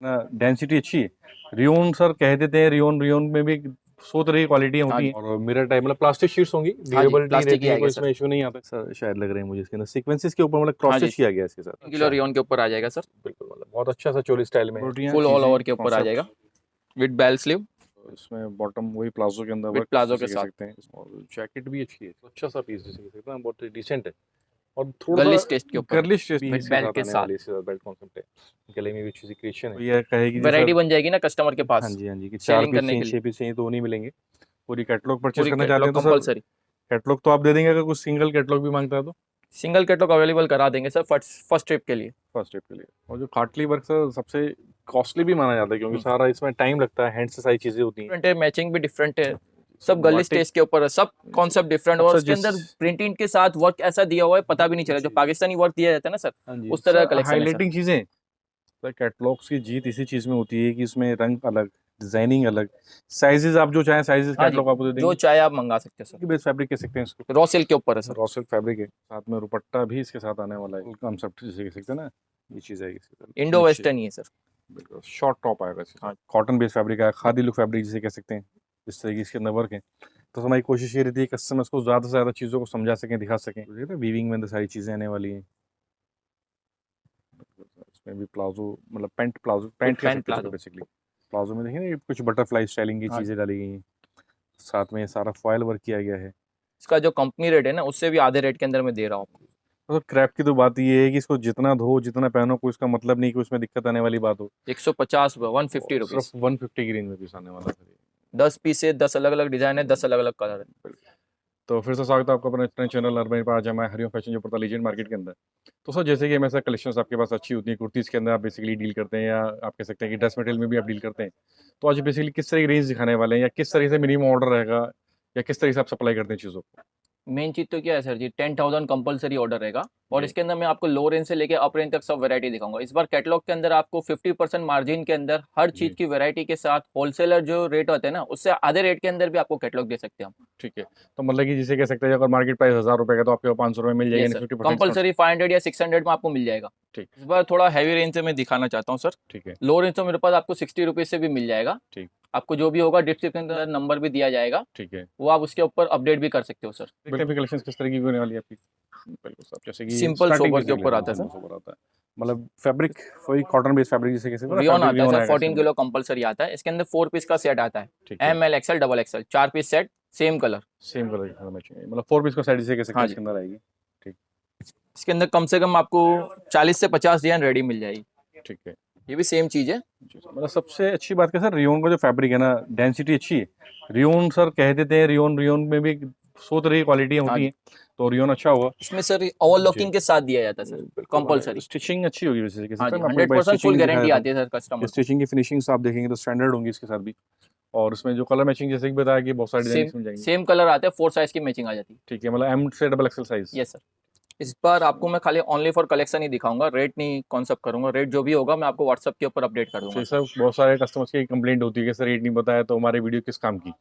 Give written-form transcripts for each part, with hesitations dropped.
ना डेंसिटी अच्छी है। रियोन सर कह देते हैं, रियोन रियोन में भी 100 तरह की क्वालिटियाँ हाँ होती जी। हैं। और मिरर टाइप मतलब प्लास्टिक शीट्स होंगी, हाँ जी, ड्यूरेबिलिटी प्लास्टिक रहती ही है, आएगा कोई सर। इसमें इशू नहीं आता सर। शायद लग रहे हैं मुझे इसके अंदर सीक्वेंसेस के ऊपर मतलब क्रॉस हाँ जी, स्टिच किया गया है इसके साथ। 3 किलो अच्छा है, रियोन के ऊपर आ जाएगा सर। बिल्कुल मतलब बहुत अच्छा सा चोली स्टाइल में है। फुल ऑल चीज़ें ओवर के ऊपर आ कॉन्सेप्ट, जाएगा विद बेल स्लीव, इसमें बॉटम वही प्लाजो के अंदर विद वर्क प्लाजो के जिसे कह साथ। सकते हैं। और जैकेट भी अच्छी है, तो अच्छा सा पीस जिसे कह सकते हैं, बहुत डिसेंट है। और थोड़ा सा गर्लिश टेस्ट के ऊपर है, गर्लिश टेस्ट भी विद इसके बेल्ट साथ के आने साथ। वाली है। इसके साथ बेल्ट कॉन्सेप्ट है, गले में भी अच्छी सी क्रिएशन है। तो ये कहेगी जी वैरायटी सर, बन जाएगी ना कस्टमर के हाँ पास जी हाँ जी, कि 4 सेलिंग पीस करने चाहिए के लिए। 6 पीस चाहिए तो वो नहीं मिलेंगे। पूरी कैटलॉग परचेज पूरी करना चाहते कैटलॉग हैं तो सर कंपलसरी। कैटलॉग तो आप दे देंगे, अगर कुछ सिंगल कैटलॉग भी मांगता है तो सिंगल कैटलॉग अवेलेबल करा देंगे सर फर्स्ट ट्रिप के लिए। फर्स्ट ट्रिप के लिए। और जो कार्टली वर्क सर सबसे कॉस्टली भी माना जाता है, क्योंकि हम्म, सारा इसमें टाइम लगता है, हैंड से सारी चीज़ें होती हैं। डिफरेंट है, मैचिंग भी डिफरेंट है, सर सब गर्लिश बाटिक, टेस्ट के ऊपर है, सब कॉन्सेप्ट डिफरेंट। अब और सर उसके जिस, अंदर प्रिंटिंग के साथ वर्क ऐसा दिया हुआ है पता भी नहीं चला, जो जी पाकिस्तानी वर्क दिया जाता है ना सर, हाँ जी उस तरह का सर, कलेक्शन है सर। हाईलाइटिंग चीज़ें। सर कैटलॉग्स की जीत इसी चीज़ में होती है कि उसमें रंग अलग, डिजाइनिंग अलग, साइजेस आप जो चाहें साइजेस हाँ जी, कैटलॉग आपको दे जो देंगे। चाहे आप मंगा सकते हो कि बेस फैब्रिक कह सकते हैं इसको, सर, रॉ सिल्क के ऊपर है सर। रॉ सिल्क फैब्रिक है, साथ में दुपट्टा भी इसके साथ आने वाला है, कॉन्सेप्ट जिसे कह सकते हैं ना, ये चीज़ आएगी इसके साथ इंडो नीचे। वेस्टर्न ही है सर। बिल्कुल शॉर्ट टॉप आएगा इसके साथ, हाँ, कॉटन बेस्ड फैब्रिक आएगा, खादी लुक फैब्रिक जिसे कह सकते हैं। इस तरीके इसके अंदर वर्क है। तो हमारी कोशिश ये रहती है कस्टमर्स को ज़्यादा से ज़्यादा चीज़ों को समझा सकें, दिखा सकें। वीविंग में अंदर सारी चीज़ें आने वाली हैं। इसमें भी प्लाजो मतलब पैंट, प्लाजो विद पैंट कह पैंट सकते हैं इसको प्लाजो। बेसिकली। प्लाजो में देखिए ना, ये कुछ बटरफ्लाई स्टाइलिंग की हाँ जी, चीज़ें डाली गई हैं। साथ में ये सारा फॉयल वर्क किया गया है। इसका जो कंपनी रेट है ना उससे भी आधे रेट के अंदर मैं दे रहा हूँ आपको। तो क्रैप की तो बात ये है कि इसको जितना धो जितना पहनो, कोई इसका मतलब नहीं कि उसमें दिक्कत आने वाली बात हो। 150 150 और सिर्फ रुपीज़। 150 की रेंज में पीस आने वाला है। 10 पीस है, 10 अलग अलग डिजाइन है, 10 अलग अलग कलर है। तो फिर से स्वागत है आपका अपने अपने चैनल अर्बन पर। आज हमारे हरिओम फैशन जो पड़ता है लीजेंड मार्केट के अंदर। तो सर जैसे कि हमेशा कलेक्शंस आपके पास अच्छी होती है, कुर्तीज़ के अंदर आप बेसिकली डील करते हैं, या आप कह सकते हैं कि ड्रेस मटेरियल में भी आप डील करते हैं। तो आज बेसिकली किस तरह की रेंज दिखाने वाले हैं, या किस तरह से मिनिमम ऑर्डर रहेगा, या किस तरह से आप सप्लाई करते हैं चीज़ों को? मेन चीज तो क्या है सर जी, 10,000 कंपलसरी ऑर्डर रहेगा। और जी इसके अंदर मैं आपको लो रेंज से लेके अप रेंज तक सब वैरायटी दिखाऊंगा। इस बार कैटलॉग के अंदर आपको 50% मार्जिन के अंदर हर चीज जी की वैरायटी के साथ होलसेलर जो रेट होते हैं ना उससे आधे रेट के अंदर भी आपको कैटलॉग दे सकते हैं हम। ठीक है। तो मतलब कि जिसे कह सकते हैं अगर मार्केट प्राइस 1000 रुपये का, तो आपके 500 रुपये मिल ये जाएगी सर 50% डिस्काउंट। कंपलसरी 500 या 600 में आपको मिल जाएगा। ठीक। इस बार थोड़ा हैवी रेंज से मैं दिखाना चाहता हूँ सर। ठीक है। लो रेंज तो मेरे पास आपको 60 रुपीज से भी मिल जाएगा। ठीक। आपको जो भी होगा डिस्क्रिप्शन के अंदर नंबर भी दिया जाएगा, ठीक है। वो आप उसके ऊपर अपडेट भी कर सकते हो सर। देखते हैं कलेक्शंस किस तरह की होने वाली है आपकी। बिल्कुल साहब, जैसे कि सिंपल स्टार्टिंग सोबर के कैसे ऊपर लेते हैं, आता है सिंपल सर। सोबर आता है, मतलब फैब्रिक वही कॉटन बेस्ड फैब्रिक जिसे कैसे ना, रियोन फैब्रिक आता है रियोन सर, आएगा इसके 14 अंदर। किलो कंपलसरी आता है। इसके अंदर 4 पीस का सेट आता है, ठीक है। ML XL XL 4 piece set, same colour. Same colour का मैचिंग मतलब 4 पीस का सेट जिसे कह सकते हैं हाँ जी, इसके अंदर आएगी। ठीक। इसके अंदर कम से कम आपको 40 से 50 डिजाइन रेडी मिल जाएगी। ठीक है। ये भी सेम चीज है। जी सर, मतलब सबसे अच्छी बात क्या सर, रियोन का जो फैब्रिक है ना, डेंसिटी अच्छी है। रियोन सर कह देते हैं, रियोन रियोन में भी 100 तरह की क्वालिटियाँ हाँ होती जी, हैं। तो रियोन अच्छा होगा। इसमें सर जी ओवरलॉकिंग के साथ दिया जाता है सर, बिल्कुल, मतलब कंपलसरी। स्टिचिंग अच्छी होगी वैसे कह हाँ सकते जी, हैं। मैं आपको एक बार 100% फुल स्टिचिंग दिखा गारंटी देता आती हूँ। है सर कस्टमर को। स्टिचिंग की फिनिशिंग्स आप देखेंगे तो स्टैंडर्ड होंगी इसके साथ भी। और इसमें जो कलर मैचिंग जैसे कि बताया कि बहुत सारी डिजाइन सेम इसमें जाएंगी। सेम कलर आते हैं, 4 साइज की मैचिंग आ जाती है। ठीक है, मतलब एम से double XL size. Yes sir. इस बार आपको मैं खाली ओनली फॉर कलेक्शन ही दिखाऊंगा, रेट नहीं कॉन्सेप्ट करूंगा। रेट जो भी होगा मैं आपको व्हाट्सएप के ऊपर अपडेट कर दूंगा जी सर। सर, बहुत सारे कस्टमर्स की कंप्लेंट होती है कि सर रेट नहीं बताया तो हमारे वीडियो किस काम की।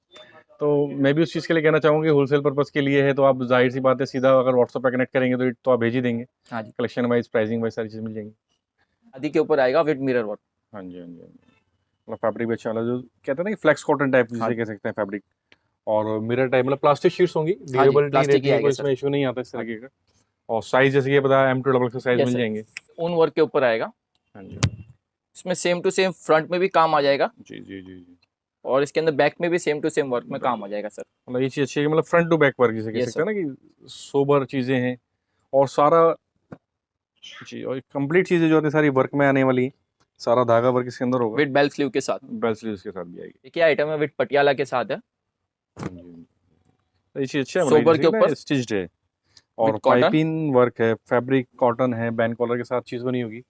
तो मैं भी उस चीज़ के लिए कहना चाहूँगा कि होलसेल पर्पज़ के लिए है, तो आप जाहिर सी बात है सीधा अगर व्हाट्सएप पे कनेक्ट करेंगे तो आप भेज ही देंगे। हाँ जी, कलेक्शन वाइज, प्राइसिंग वाइज सारी चीज़ मिल जाएंगी। आदि के ऊपर आएगा विद मिरर वर्क। हाँ जी हाँ जी हाँ जी। मतलब फैब्रिक भी अच्छा वाला जो कहते हैं ना कि फ्लेक्स कॉटन टाइप हाँ जिसे जी, कह सकते हैं फैब्रिक। और मिरर टाइप मतलब प्लास्टिक शीट्स होंगी, हाँ जी, ड्यूरेबिलिटी प्लास्टिक रहती ही है, आएगा कोई सर। इसमें इशू नहीं आता इस हाँ तरीके का। और साइज जैसे कि बताया M2 का साइज यस मिल सर, जाएंगे। ऊन वर्क के ऊपर आएगा। हाँ जी। इसमें सेम टू सेम फ्रंट में भी काम आ जाएगा, जी जी जी जी। और इसके अंदर बैक में भी सेम टू सेम वर्क में काम आ बिल्कुल, जाएगा सर। मतलब ये चीज़ अच्छी है कि मतलब फ्रंट टू बैक वर्क जिसे कह यस सकते सर, हैं ना, कि सोबर चीज़ें हैं। और सारा, जी, और कंप्लीट चीज़ें जो होती है सारी वर्क में आने वाली हैं। सारा धागा वर्क इसके अंदर होगा। विद बेल स्लीव के साथ। बेल स्लीव्स के साथ भी आएगी। देखिए आइटम है विद पटियाला के साथ है, हाँ जी हाँ जी। तो ये चीज़ अच्छा है, मतलब सोबर जैसे के कि ना ऊपर स्टिच्ड है। विद और कॉटन। पाइपिंग वर्क है, फैब्रिक कॉटन है, बैन कॉलर के साथ चीज़ बनी होगी।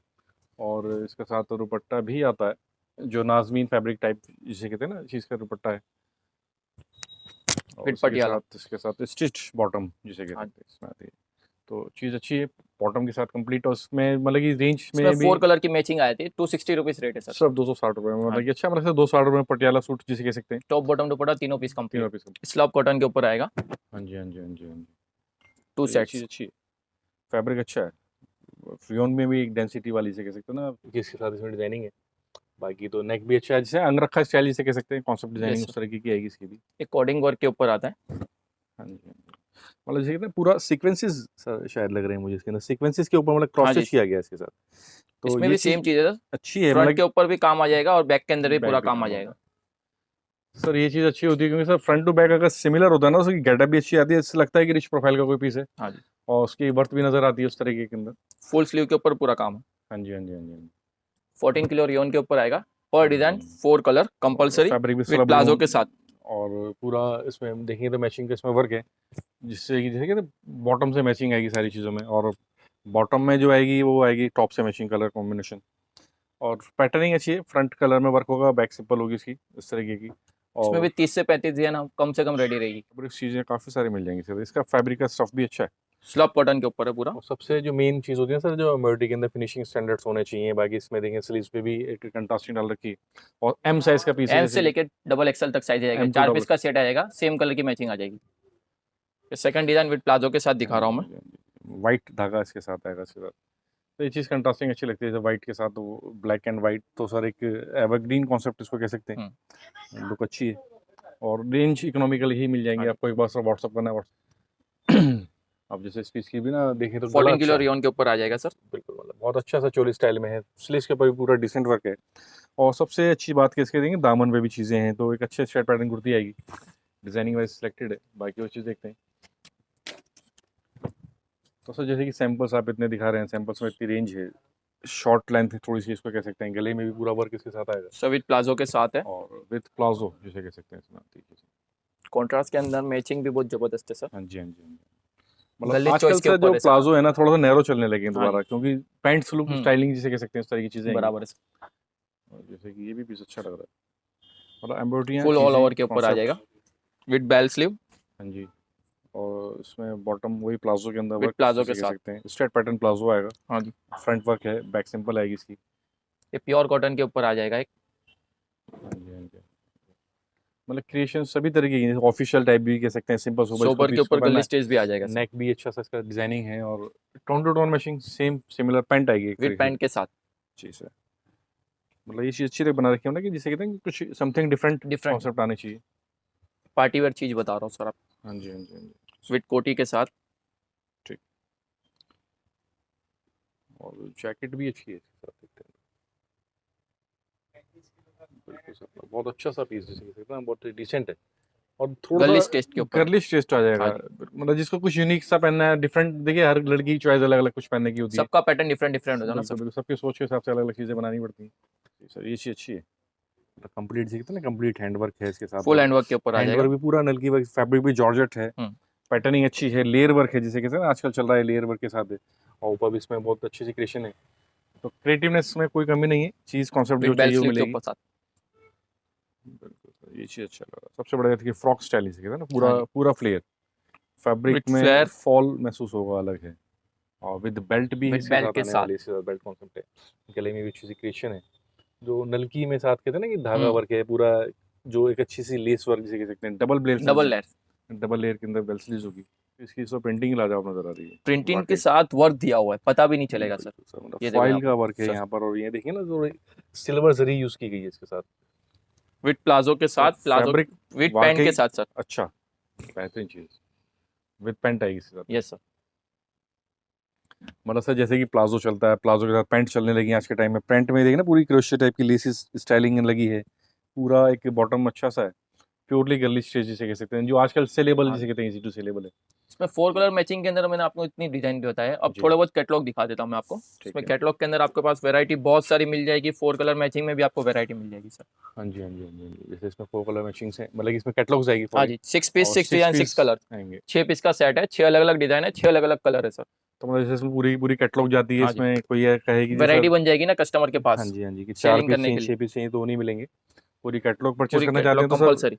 और इसके साथ तो दुपट्टा भी आता है, जो नाज़मीन फैब्रिक टाइप जिसे कहते हैं ना, चीज़ का दुपट्टा है। और विद इसी के पटियाला। साथ, इसके साथ स्टिच्ड बॉटम जिसे कह हाँ, सकते हैं इसमें आती है। तो चीज़ अच्छी है, बॉटम के साथ कंप्लीट। और उसमें मतलब कि रेंज इसमें में भी 4 कलर की मैचिंग आई थी, 260 रुपीज रेट है सर। सिर्फ 260 रुपये में, हाँ मतलब जी, कि अच्छा, मतलब 260 रुपये में पटियाला सूट जिसे कह सकते हैं। टॉप बॉटम दुपट्टा तीनों पीस तीनों कंप्लीट। पीस का। स्लब कॉटन के ऊपर आएगा, हाँ जी हाँ जी हाँ जी हाँ जी। 2 तो ये चीज़ सेट्स। अच्छी है, फैब्रिक अच्छा है। फ्रियोन में भी एक डेंसिटी वाली से कह सकते हो ना कि इसके साथ इसमें डिजाइनिंग है। बाकी तो नेक भी अच्छा है, जैसे अंगरखा स्टाइल जिसे कह सकते हैं, कॉन्सेप्ट डिजाइनिंग Yes, उस तरह की आएगी इसकी भी। एक कोडिंग वर्क के ऊपर आता है। हाँ जी, हाँ जी। मतलब जैसे कहते हैं पूरा सीक्वेंसेस शायद लग रहे हैं मुझे इसके अंदर, सीक्वेंसेस के ऊपर मतलब क्रॉस हाँ जी, स्टिच किया गया है इसके साथ। तो इसमें ये भी चीज़ सेम चीज़ है सर, अच्छी है, फ्रंट मतलब के ऊपर भी काम आ जाएगा और बैक के अंदर भी बैक पूरा भी काम आ काम होगा। जाएगा। सर ये चीज़ अच्छी होती है क्योंकि सर फ्रंट टू बैक अगर सिमिलर होता है ना, उसकी गेटअप भी अच्छी आती है, इससे लगता है कि रिच प्रोफाइल का कोई पीस है हाँ जी, और उसकी वर्थ भी नज़र आती है उस तरीके के अंदर। फुल स्लीव के ऊपर पूरा काम है। हाँ जी, हाँ जी, हाँ जी, हाँ जी। 14 किलो रियोन के ऊपर आएगा, पर हाँ डिजाइन जी। 4 कलर और कंपलसरी फैब्रिक भी विद स्लब प्लाजो लूम, के साथ। और पूरा इसमें हम देखेंगे तो मैचिंग का इसमें वर्क है, जिससे कि जैसे कहते हैं बॉटम से मैचिंग आएगी सारी चीज़ों में, और बॉटम में जो आएगी वो आएगी टॉप से मैचिंग कलर कॉम्बिनेशन। और पैटर्निंग अच्छी है, फ्रंट कलर में वर्क होगा, बैक सिंपल होगी इसकी इस तरीके की। इसमें भी और 30 से 35 डिजाइन कम से कम रेडी रहेगी। फैब्रिक चीज़ें काफ़ी सारी मिल जाएंगी सर, इसका फैब्रिक का स्टफ भी अच्छा है। स्लब कॉटन के ऊपर है पूरा। और सबसे जो मेन चीज़ होती है सर, जो एम्ब्रॉयडरी के अंदर फिनिशिंग स्टैंडर्ड्स होने चाहिए। बाकी इसमें देखें स्लीव्स पे भी एक कंट्रास्टिंग डाल रखी है, और एम साइज का पीस है एम जैसे से कि लेके डबल एक्सएल तक साइज आएगा, एम टू 4 डबल। पीस का सेट आएगा, सेम कलर की मैचिंग आ जाएगी। सेकंड डिजाइन विद प्लाजो के साथ हाँ दिखा रहा जी, हूँ हाँ मैं। जी, हाँ जी। वाइट धागा इसके साथ आएगा इसके साथ, तो ये चीज़ कंट्रास्टिंग अच्छी लगती है जब वाइट के साथ, तो ब्लैक एंड वाइट तो सर एक एवरग्रीन कॉन्सेप्ट इसको कह सकते हम्म, हैं, लुक अच्छी है। और रेंज इकोनॉमिकल ही मिल हाँ जाएंगे जी, आपको, एक बार सर व्हाट्सअप करना है व्हाट्सअप। अब जैसे इस पीस की भी ना देखें तो गला 14 किलो अच्छा है, रियोन के ऊपर आ जाएगा सर। बिल्कुल मतलब बहुत अच्छा सा चोली स्टाइल में है, स्लीव्स के ऊपर भी पूरा डिसेंट वर्क है। और सबसे अच्छी बात कि इसके देंगे दामन पे भी चीज़ें हैं, तो एक अच्छे शर्ट पैटर्न कुर्ती आएगी, डिजाइनिंग वाइज सिलेक्टेड है। बाकी वो चीज़ देखते हैं। तो सर जैसे कि सैम्पल्स आप इतने दिखा रहे हैं, सैम्पल्स में इतनी रेंज है, शॉर्ट लेंथ है थोड़ी सी, इसको कह सकते हैं, गले में भी पूरा वर्क इसके साथ आएगा, सब विद प्लाजो के साथ है। और विथ प्लाजो जिसे कह सकते हैं इसमें आती है। कॉन्ट्रास्ट के अंदर मैचिंग भी बहुत जबरदस्त है सर। हाँ जी, हाँ जी, हाँ जी। मतलब गले आजकल चॉइस के से जो ऊपर है सर। प्लाजो है ना, थोड़ा सा नैरो चलने लगे हैं हाँ जी, दोबारा, क्योंकि पैंट्स लुक हम्म, स्टाइलिंग जिसे कह सकते हैं, इस तरह की चीज़ें आएंगी। बराबर है सर। और जैसे कि ये भी पीस अच्छा लग रहा है, मतलब एम्ब्रॉयडरियाँ फुल ऑल चीज़ें ओवर के ऊपर आ कॉन्सेप्ट। जाएगा विद बेल स्लीव हाँ जी। और इसमें बॉटम वही प्लाजो के अंदर विद वर्क प्लाजो के जिसे कह साथ। सकते हैं, स्ट्रेट पैटर्न प्लाजो आएगा, हाँ जी, फ्रंट वर्क है, बैक सिंपल आएगी इसकी। ये प्योर कॉटन के ऊपर आ जाएगा एक। हाँ जी, हाँ जी। मतलब क्रिएशन सभी तरीके की, ऑफिशियल टाइप भी कह सकते हैं, सिंपल सोबर इसको सोबर के पीस को ऊपर पहनना गले है। स्टेज भी आ जाएगा सर, नेक भी अच्छा सा इसका डिजाइनिंग है, और tone to tone matching same similar pant आएगी एक विद तरीके पैंट से के साथ। चीज़ है। मतलब ये चीज़ अच्छी तरह बना रखी है हमने, कि जिसे कहते हैं कि कुछ समथिंग डिफरेंट डिफरेंट कॉन्सेप्ट आने चाहिए। पार्टी वेयर चीज बता रहा हूँ सर आप, हाँ जी, हाँ जी, हाँ जी। विद कोटी के साथ। ठीक। और जैकेट भी अच्छी है इसके साथ, देखते हैं। बिल्कुल सर, बहुत अच्छा सा पीस जिसे कह सकते हैं, बहुत डिसेंट है, और थोड़ा गर्लिश सा टेस्ट के ऊपर है। गर्लिश टेस्ट आ हाँ जाएगा। जी, मतलब जिसको कुछ यूनिक सा पहनना है, डिफरेंट, देखिए हर लड़की की चॉइस अलग अलग कुछ पहनने की होती है। सबका पैटर्न डिफरेंट डिफरेंट होता है ना बिल्कुल सर। बिल्कुल, सबकी सोच के हिसाब से अलग अलग चीज़ें बनानी पड़ती हैं। जी सर, ये चीज़ अच्छी है, मतलब कंप्लीट जिसे कहते हैं ना, कंप्लीट हैंडवर्क है इसके साथ, फुल और हैंडवर्क के ऊपर आ जाएगा। हैंडवर्क भी पूरा नल्की वर्क, फैब्रिक भी जॉर्जेट है, हम्म, पैटर्निंग अच्छी है, लेयर वर्क है जिसे कहते हैं ना, आजकल चल रहा है लेयर वर्क के साथ है, और ऊपर भी इसमें बहुत अच्छी सी क्रिएशन है। तो क्रिएटिवनेस में कोई कमी नहीं है, चीज़ कॉन्सेप्ट जो विद बेल चाहिए वो स्लीव के मिलेगी। ऊपर साथ। बिल्कुल सर, ये चीज़ अच्छा लग रहा है। सबसे बड़ा देखिए फ्रॉक स्टाइल जिसे कहते हैं ना, हाँ पूरा जी, पूरा फ्लेयर, फैब्रिक विद में फ्लेयर फॉल महसूस होगा, अलग है। और विद बेल्ट भी विद इसके बेल्ट साथ के आने साथ। वाली है, इसके साथ बेल्ट कॉन्सेप्ट है। गले में भी अच्छी सी क्रिएशन है, जो नलकी में साथ कहते हैं ना कि धागा हम्म, वर्क है पूरा, जो एक अच्छी सी लेस वर्क जिसे कह सकते हैं, डबल लेयर स्लीव्स डबल है, लेयर डबल लेयर के अंदर बेल स्लीव्स होगी। इसकी तो प्रिंटिंग लाजवाब नजर आ रही है प्रिंटिंग के वाकई। साथ वर्क दिया हुआ है, पता भी नहीं चलेगा सर। बिल्कुल सर, मतलब ये देखो यहाँ फॉइल का पर वर्क है सर, यहाँ पर, और ये देखिए ना जो सिल्वर जरी यूज की गई है इसके साथ। विद प्लाजो के तो साथ, प्लाजो फैब्रिक विद पैंट के वाकई साथ सर। अच्छा, बेहतरीन चीज़, विद पेंट आएगी इसके साथ। Yes sir. मतलब सर जैसे कि प्लाजो चलता है, प्लाजो के साथ पैंट चलने लगी हैं आज के टाइम में, पैंट में देखिए ना पूरी क्रोशिया टाइप की लेसिस स्टाइलिंग लगी है, पूरा एक बॉटम अच्छा सा है, प्योरली गर्लिश स्टेज जिसे कह सकते हैं, जो आजकल सेलेबल हाँ जिसे जी, कहते हैं, इजी टू सेलेबल है। इसमें 4 कलर मैचिंग के अंदर मैंने आपको इतनी डिजाइन बताया है। अब जी, थोड़ा बहुत कैटलॉग दिखा देता हूँ मैं आपको। ठीक इसमें है। कैटलॉग के अंदर आपके पास वैरायटी बहुत सारी मिल जाएगी, 4 कलर मैचिंग में भी आपको वैरायटी मिल जाएगी सर। हाँ जी, हाँ जी, हाँ जी, हाँ जी। जैसे इसमें 4 कलर मैचिंग्स हैं, मतलब कि इसमें कैटलॉग्स आएगी हाँ पूरी, जी, 6 पीस और 6 6 डिजाइन 6 पीस कलर, आएंगे। 6 पीस का सेट है, 6 अलग अलग डिजाइन है, 6 अलग अलग कलर है सर। तो मतलब जैसे इसमें पूरी पूरी कैटलॉग जाती है, हाँ जी, इसमें कोई ये कहेगी जी वैरायटी सर, बन जाएगी ना कस्टमर के हाँ पास जी, हाँ जी, कि 4 सेलिंग पीस करने चाहिए, के लिए। 6 पीस चाहिए, तो वो नहीं मिलेंगे। पूरी कैटलॉग परचेज पूरी करना चाहते कैटलॉग हैं तो सर, कंपलसरी।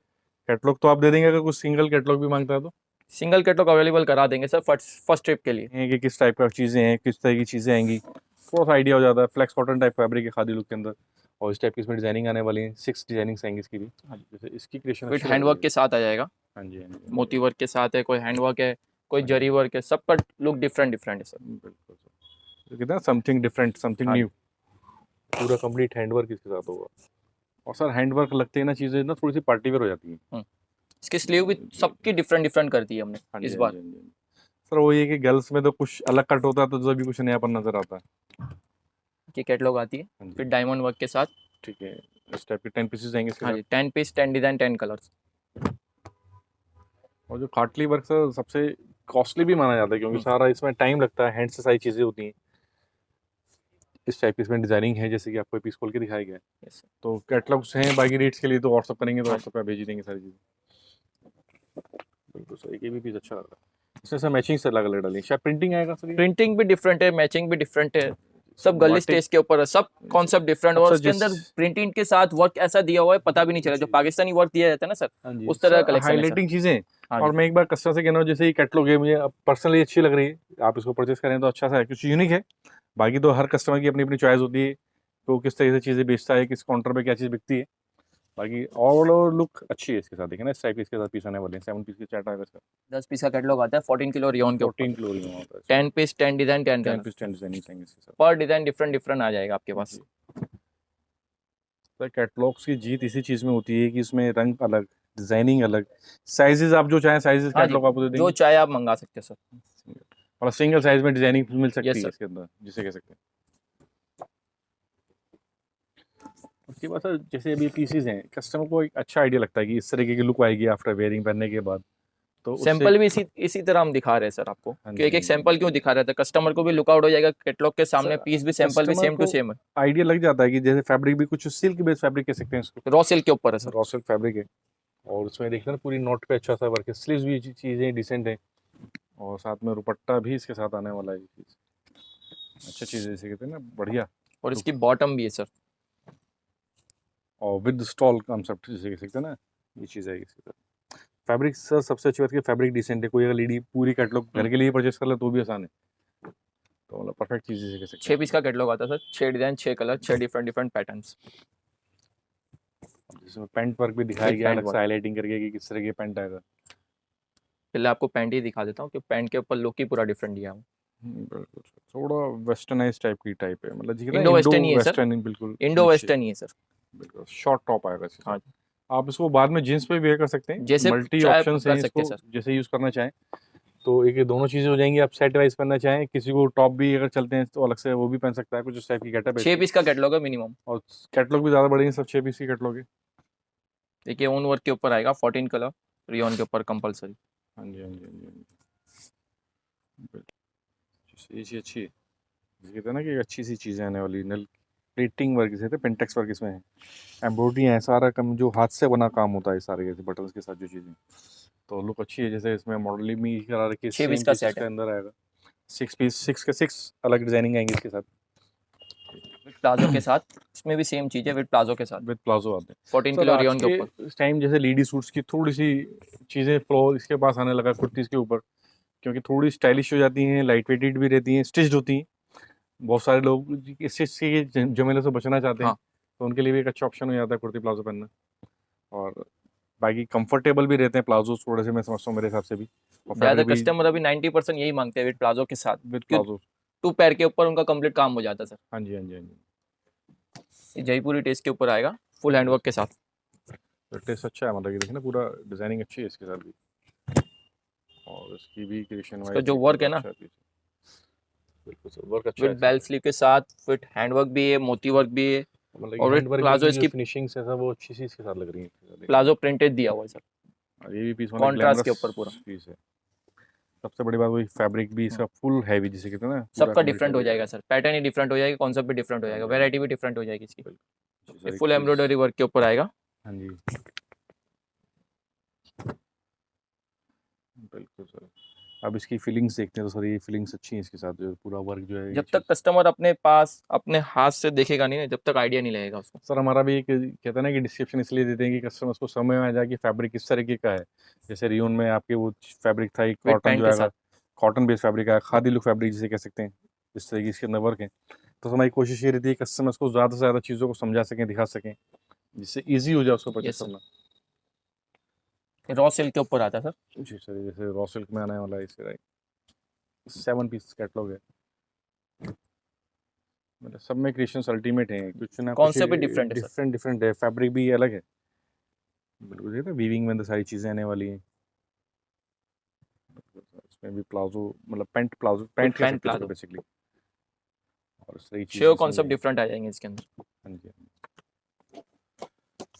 कैटलॉग तो आप दे देंगे, अगर कुछ सिंगल कैटलॉग भी मांगता है तो? सिंगल कैटलॉग अवेलेबल करा देंगे सर फर्स्ट फर्स्ट ट्रिप के लिए। हैं कि किस टाइप का चीज़ें हैं, किस तरह की चीज़ें आएंगी, थोड़ा सा आइडिया हो जाता है। फ्लेक्स कॉटन टाइप फैब्रिक है खादी लुक के अंदर, और इस टाइप की इसमें डिजाइनिंग आने वाली है, 6 डिजाइनिंग्स आएंगी इसकी भी। हाँ जी, जैसे इसकी क्रिएशन विद अच्छी लग रही हैंडवर्क है। के साथ आ जाएगा। हाँ जी, हाँ जी, हाँ मोती जी, वर्क के साथ है, कोई हैंडवर्क है, कोई हाँ जरी जी, वर्क है, सबका लुक डिफरेंट डिफरेंट है सर। बिल्कुल सर, तो कहते हैं समथिंग डिफरेंट, समथिंग हाँ जी, न्यू। पूरा कंप्लीट हैंडवर्क इसके साथ होगा। और सर हैंडवर्क लगते हैं ना चीज़ें ना थोड़ी सी पार्टी वेयर हो जाती हैं। इसकी स्लीव भी सबकी डिफरेंट डिफरेंट कर दी है हमने हाँ जी, इस हाँ बार। जी, हाँ जी। सर वो ये कि गर्ल्स में तो कुछ अलग कट होता है तो जब भी कुछ नयापन नजर आता है। की कैटलॉग आती है हाँ जी, फिर डायमंड वर्क के साथ। ठीक है। इस टाइप के 10 पीसेस आएंगे इसके हाँ साथ। जी, 10 पीस 10 डिजाइन 10 कलर्स। और जो कार्टली वर्क सर सबसे कॉस्टली भी माना जाता है क्योंकि सारा इसमें टाइम लगता है, हैंड से सारी चीज़ें होती हैं। इस टाइप की इसमें डिजाइनिंग है जैसे कि आपको पीस खोल के दिखाया गया है। Yes sir. तो कैटलॉग्स हैं बाकी रेट्स के लिए तो व्हाट्सअप करेंगे तो हाँ व्हाट्सअप पे भेज ही देंगे सारी चीज़ें। बिल्कुल सर, ये भी पीस अच्छा लग रहा है। इसमें सर मैचिंग से अलग अलग डाली शायद प्रिंटिंग आएगा सर ये। प्रिंटिंग भी डिफरेंट है, मैचिंग भी डिफरेंट है, सब गर्लिश बाटिक टेस्ट के ऊपर है, सब कॉन्सेप्ट डिफरेंट। अब और सर उसके जिस अंदर प्रिंटिंग के साथ वर्क ऐसा दिया हुआ है पता भी नहीं चला, जो जी पाकिस्तानी वर्क दिया जाता है ना सर, हाँ जी उस तरह का सर, कलेक्शन है सर। हाईलाइटिंग चीज़ें। हाँ और जी मैं एक बार कस्टमर से कहना हूँ जैसे ये कैटलॉग है मुझे पर्सनली अच्छी लग रही है, आप इसको परचेस करें तो अच्छा सा है, कुछ यूनिक है। बाकी तो हर कस्टमर की अपनी अपनी चॉइस होती है, तो किस तरह से चीज़ें बेचता है, किस काउंटर पे क्या चीज़ बिकती है। बाकी ओवरऑल लुक अच्छी है इसके साथ, देखिए ना इस टाइप के इसके साथ पीस आने वाले हैं, 7 पीस के चार्ट आएगा इसका। 10 पीस का कैटलॉग आता है 14 किलो रियोन के ऊपर। 14 किलो रिंग होता है 10 piece 10 design 10 10 colour, piece 10 design चाहिए इसके साथ। पर डिजाइन डिफरेंट डिफरेंट आ जाएगा आपके पास। सर कैटलॉग्स की जीत इसी चीज़ में होती है कि इसमें रंग अलग, डिजाइनिंग अलग, साइजेस आप जो चाहें साइजेस हाँ जी, कैटलॉग आपको दे जो देंगे। चाहे आप मंगा सकते हो सर। और सिंगल साइज में डिजाइनिंग मिल सकती यस है सर। इसके अंदर, जिसे कह सकते हैं। उसके बाद सर जैसे अभी पीसीज हैं, कस्टमर को एक अच्छा आइडिया लगता है कि इस तरीके की लुक आएगी आफ्टर वेयरिंग पहनने के बाद, तो उससे। सैंपल भी इसी तरह हम दिखा रहे हैं सर आपको, हाँ कि जी, एक हाँ एक जी, हाँ सैंपल क्यों जी। दिखा रहे थे, कस्टमर को भी लुकआउट हो जाएगा कैटलॉग के सामने, सर पीस भी सैंपल भी कस्टमर सेम टू को सेम है। आइडिया लग जाता है कि जैसे फैब्रिक भी कुछ सिल्क बेस्ड फैब्रिक कह सकते हैं इसको, रॉ सिल्क के ऊपर है सर। रॉ सिल्क फैब्रिक है। और उसमें देखना पूरी नोट पे अच्छा सा वर्क है, स्लीव्स भी चीज़ें डिसेंट है, और साथ में दुपट्टा भी इसके साथ आने वाला है। ये चीज़ अच्छा चीज़ है, जैसे कहते हैं ना बढ़िया और लुक। इसकी बॉटम भी है सर। और विद स्टॉल कॉन्सेप्ट जिसे कह सकते हैं ना, ये चीज़ है इसके साथ। फैब्रिक सर सबसे अच्छी बात है, फैब्रिक डिसेंट है, कोई अगर लेडी पूरी कैटलॉग घर के लिए परचेस कर ले तो भी आसान है, तो मतलब परफेक्ट चीज़ जिसे कह सकते 6 हैं। पीस का कैटलॉग आता है sir, 6 design 6 colour 6 different different patterns जिसमें पैंट वर्क भी दिखाया विद गया पैंट अलग से वर्क। हाईलाइटिंग करके कि किस तरह की पैंट आएगा। पहले आपको पैंट ही दिखा देता हूँ कि पैंट के ऊपर लुक ही पूरा डिफरेंट दिया है। बिल्कुल सर, थोड़ा वेस्टर्नाइज टाइप की टाइप है, मतलब जी ना इंडो इंडो वेस्टर्न ही है सर, वेस्टर्न बिल्कुल इंडो नीचे। वेस्टर्न ही है सर। बिल्कुल शॉर्ट टॉप आएगा इसके साथ। हाँ जी, आप इसको बाद में जीन्स पे वेयर कर सकते हैं, जैसे मल्टी चाहे ऑप्शंस कर हैं सकते इसको, हैं सर। जैसे यूज़ करना चाहें तो एक ये दोनों चीज़ें हो जाएंगी। आप सेट वाइज पहनना चाहें, किसी को टॉप भी अगर चलते हैं तो अलग से वो भी पहन सकता है, कुछ उस टाइप की गेटअप है 6 इसकी। पीस का कैटलॉग है मिनिमम। और कैटलॉग भी ज़्यादा बढ़ेंगे, सब 6 पीस की कैटलॉग है। देखिए ओन वर्क के ऊपर आएगा 14 कलर रियोन के ऊपर कंपलसरी। हाँ जी, हाँ जी, हाँ जी, हाँ जी। ये चीज़ अच्छी है, जिसे कहते हैं ना कि एक अच्छी सी चीज़ें आने वाली नल प्लेटिंग वर्क इसे पेंटेक्स वर्क इसमें है, एम्ब्रॉयडरी है, सारा कम जो हाथ से बना काम होता है सारे जैसे बटन्स के साथ जो चीज़ें, तो लुक अच्छी है। जैसे इसमें मॉडलिंग भी करा रखी है, 6 पीस सेम का पीसेस सेट के है अंदर आएगा। 6 पीस, 6 के 6 अलग डिजाइनिंग आएंगी इसके साथ। विद प्लाजो के साथ, इसमें भी सेम चीज़ है विद प्लाजो के साथ, विद प्लाजो आते हैं। 14 सर किलो आज रियोन के के ऊपर। इस टाइम जैसे लेडी सूट्स की थोड़ी सी चीज़ें फ्लो इसके पास आने लगा कुर्तीज़ के ऊपर, क्योंकि थोड़ी स्टाइलिश हो जाती हैं, लाइट वेटेड भी रहती हैं, स्टिच्ड होती हैं। बहुत सारे लोग इस चीज़ के झमेले से बचना चाहते हैं, हाँ, तो उनके लिए भी एक अच्छा ऑप्शन हो जाता है कुर्ती प्लाजो पहनना। और बाकी कंफर्टेबल भी रहते हैं प्लाजो थोड़े से, मैं समझता हूँ मेरे हिसाब से भी, और ज़्यादा फैब्रिक भी कस्टमर अभी 90% यही मांगते हैं विद प्लाजो के साथ, विद क्यों प्लाजो। 2 पैर के ऊपर उनका कंप्लीट काम हो जाता है सर। हाँ जी, हाँ जी, हाँ जी। ये जयपुरी टेस्ट के ऊपर आएगा फुल हैंडवर्क के साथ। तो टेस्ट अच्छा है, मतलब कि देखिए ना पूरा डिजाइनिंग अच्छी है इसके साथ भी, और इसकी भी क्रिएशन इसका वाइज जो देखते हैं वर्क तो है ना, अच्छा है पीछे। बिल्कुल सर, वर्क अच्छा है विद इसके बेल साथ। स्लीव के साथ विद हैंडवर्क भी है, मोती वर्क भी है, मतलब कि और विद हैंड वर्क प्लाजो की जो इसकी फिनिशिंग्स है सब वो अच्छी सी इसके साथ लग रही है इसके साथ देखने में। प्लाजो प्रिंटेड दिया हुआ है सर, और ये भी पीस मतलब कॉन्ट्रास्ट के ग्लैमरस ऊपर पूरा। पीस है। सबसे बड़ी बात वही फैब्रिक भी इसका फुल हैवी, जिसे कहते हैं ना पूरा सबका कंप्लीट डिफरेंट हो हैवी जाएगा आएगा। सर, पैटर्न ही डिफरेंट हो जाएगा, कॉन्सेप्ट भी डिफरेंट हो हाँ जाएगा, जी, हाँ जी, वैरायटी भी डिफरेंट हो जाएगी इसकी। बिल्कुल जी ये सर, एक फुल चीज़। एम्ब्रॉयडरी वर्क के ऊपर आएगा। हाँ जी, बिल्कुल सर। अब इसकी फीलिंग्स देखते हैं तो सर ये फीलिंग्स अच्छी हैं इसके साथ, जो पूरा वर्क जो है ये जब तक चीज़। कस्टमर अपने पास अपने हाथ से देखेगा नहीं ना, जब तक आइडिया नहीं लगेगा उसको। सर हमारा भी एक कहते हैं ना कि डिस्क्रिप्शन इसलिए देते हैं कि कस्टमर्स को समझ में आ जाए कि फैब्रिक किस तरीके का है। जैसे रियोन में आपके वो फैब्रिक था, एक विद कॉटन पैंट जो के आएगा, साथ। कॉटन बेस्ड फैब्रिक आएगा, खादी लुक फैब्रिक जिसे कह सकते हैं, इस तरीके इसके अंदर वर्क है। तो हमारी कोशिश ये रहती है कस्टमर्स को ज़्यादा से ज़्यादा चीज़ों को समझा सकें, दिखा सकें, जिससे ईजी हो जाए उसको परचेस यस सर, करना। रॉ सिल्क के ऊपर आता है सर। जी सर, जैसे रॉ सिल्क में आने वाला है इसके 7 पीस कैटलॉग है। मतलब सब में क्रिएशंस अल्टीमेट हैं, कुछ ना कुछ कॉन्सेप्ट भी डिफरेंट है सर। डिफरेंट है, फैब्रिक भी अलग है। बिल्कुल ये तो वीविंग में तो सारी चीज़ें आने वाली हैं। इसमें भी प्लाजो, मतलब प्लाजो विद पैंट कह पैंट सकते हैं इसको प्लाजो, बेसिकली। और सारी चीज़ें शेव इसमें कॉन्सेप्ट भी- डिफरेंट आ जाएंगे इसके अंदर, हाँ जी,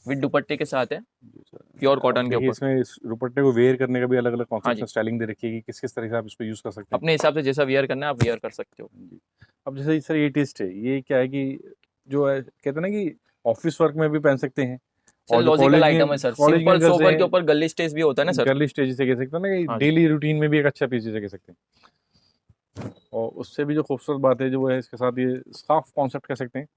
विद दुपट्टे के साथ है, जी सर। प्योर अब कॉटन के देखिए ऊपर। इसमें इस दुपट्टे को वेयर करने का भी अलग अलग हाँ कॉन्सेप्ट जी, में स्टाइलिंग दे रखी है कि किस किस तरह से आप इसको यूज़ कर सकते हैं। अपने हिसाब से जैसा वियर करना है आप वियर कर सकते हो। जी। अब जैसे सर ये टेस्ट है, ये क्या है कि जो है कहते हैं ना कि ऑफिस वर्क में भी पहन सकते हैं, सर और जो लॉजिकल आइटम है सर, कॉलेज सिंपल के गर्ल्स सोबर के हैं, ऊपर गली स्टेज भी होता है ना सर। गर्ली स्टेज से कह सकते हैं ना कि हाँ जी, डेली रूटीन में भी एक अच्छा पीस जिसे कह सकते हैं। और उससे भी जो खूबसूरत बात है जो वो है इसके साथ ये स्कार्फ कॉन्सेप्ट कह सकते हैं,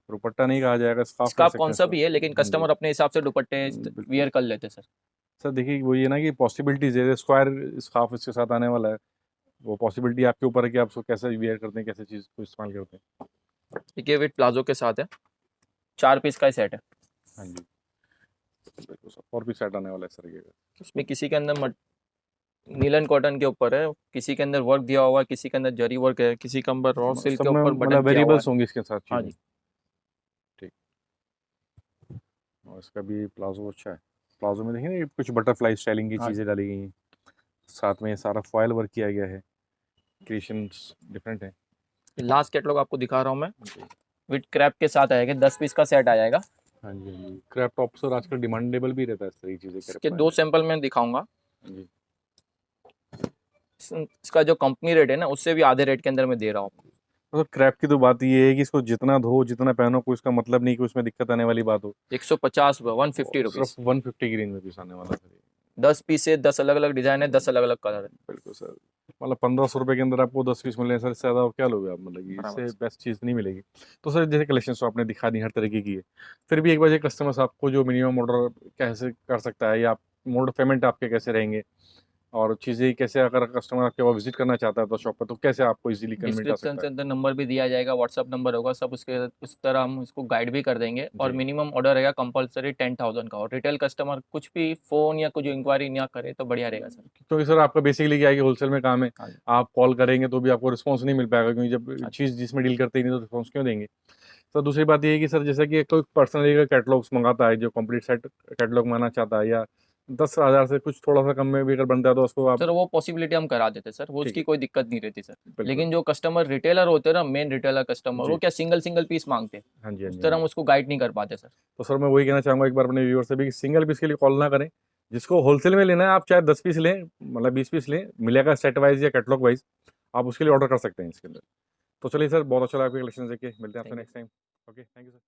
दुपट्टा नहीं कहा जाएगा, स्कार्फ इसका कह आप सकते हैं कॉन्सेप्ट इसको। ही है, लेकिन हाँ जी, कस्टमर अपने हिसाब से दुपट्टे बिल्कुल। वियर कर लेते हैं सर। सर देखिए वो ये ना कि पॉसिबिलिटीज है, स्क्वायर स्कार्फ इसके साथ आने वाला है, वो पॉसिबिलिटी आपके ऊपर है कि आप उसको कैसे वियर करते हैं, कैसे चीज़ को इस्तेमाल करते हैं। देखिए विद प्लाजो के साथ है, 4 पीस का ही सेट है। हाँ जी, बिल्कुल सर, और भी सेट आने वाला है सर ये। इसमें किसी के अंदर नीलन कॉटन के ऊपर है, किसी के अंदर वर्क दिया हुआ है, किसी के अंदर जरी वर्क है, किसी के अंदर रॉ सिल्क सब के में ऊपर मतलब बटन किया हुआ है। वेरिएबल्स होंगे इसके साथ हाँ चीज़ें। जी, ठीक। और इसका भी प्लाजो अच्छा है, प्लाजो में देखिए ना ये कुछ बटरफ्लाई स्टाइलिंग की हाँ जी। चीज़ें डाली गई हैं, साथ में ये सारा फॉयल वर्क किया गया है, क्रिएशंस डिफरेंट है। लास्ट कैटलॉग आपको दिखा रहा हूँ मैं, विद क्रैप के साथ आएगा, 10 पीस का सेट आ जाएगा। हाँ जी, हाँ जी, क्रैप टॉप सर आजकल डिमांडेबल भी रहता है इस तरह की चीज़ें, इसके क्रैप 2 सैंपल मैं दिखाऊंगा। जी। इसका जो कंपनी रेट है ना, उससे भी आधे रेट के अंदर मैं दे रहा हूँ। तो क्रैप की तो बात ये है कि इसको जितना धो जितना पहनो कोई इसका मतलब नहीं कि उसमें दिक्कत आने वाली बात हो। 150 150 सिर्फ रुपीज़, 150 की रेंज में पीस आने वाला है सर ये। 10 पीस है, 10 अलग अलग डिज़ाइन है, 10 अलग अलग कलर है। बिल्कुल सर, मतलब 1500 रुपये के अंदर आपको 10 पीस मिल रहे हैं सर, इससे ज़्यादा और क्या लोगे आप, मतलब कि बराबर। इससे बेस्ट चीज़ नहीं मिलेगी। तो सर जैसे कलेक्शन तो आपने दिखा दी हर तरीके की है, फिर भी एक बार कस्टमर्स आपको जो मिनिमम ऑर्डर कैसे कर सकता है, या मोड ऑफ पेमेंट आपके कैसे रहेंगे, और चीज़ें कैसे, अगर कस्टमर आपके वहाँ विजिट करना चाहता है तो शॉप पर, तो कैसे आपको इजीली कन्वीनियंट आ डिस्क्रिप्शन सकता के है। अंदर नंबर भी दिया जाएगा, व्हाट्सअप नंबर होगा, सब उसके उस तरह हम इसको गाइड भी कर देंगे। और जी। मिनिमम ऑर्डर रहेगा कंपलसरी 10,000 का, और रिटेल कस्टमर कुछ भी फ़ोन या कुछ इंक्वायरी ना करे तो बढ़िया रहेगा सर। क्योंकि सर आपका बेसिकली क्या है कि होलसेल में काम है, हाँ जी, आप कॉल करेंगे तो भी आपको रिस्पॉन्स नहीं मिल पाएगा, क्योंकि जब हाँ जी, चीज़ जिसमें डील करते ही नहीं तो रिस्पॉन्स क्यों देंगे। तो दूसरी बात ये है कि सर जैसा कि कोई पर्सनली का कैटलॉग्स मंगाता है, जो कंप्लीट सेट कैटलॉग मंगाना चाहता है, या 10,000 से कुछ थोड़ा सा कम में भी अगर बनता है तो उसको आप। सर वो पॉसिबिलिटी हम करा देते सर, वो ठीक उसकी है, कोई दिक्कत नहीं रहती सर। बिल्कुल। लेकिन जो कस्टमर रिटेलर होते हैं ना, मेन रिटेलर कस्टमर, वो जी। क्या सिंगल सिंगल पीस मांगते हैं, हाँ जी, हाँ उस जी, हाँ तरह हम जी। उसको गाइड नहीं कर पाते सर। तो सर मैं वही कहना चाहूँगा एक बार अपने व्यूअर से भी कि सिंगल पीस के लिए कॉल ना करें, जिसको होलसेल में लेना है आप चाहे 10 पीस लें, मतलब 20 पीस लें, मिलेगा सेट वाइज या कैटलॉग वाइज, आप उसके लिए ऑर्डर कर सकते हैं इसके अंदर। तो चलिए सर, बहुत अच्छा लगा आपके कलेक्शन देख के, मिलते हैं आपसे thank you. Next time. Okay, thank you sir.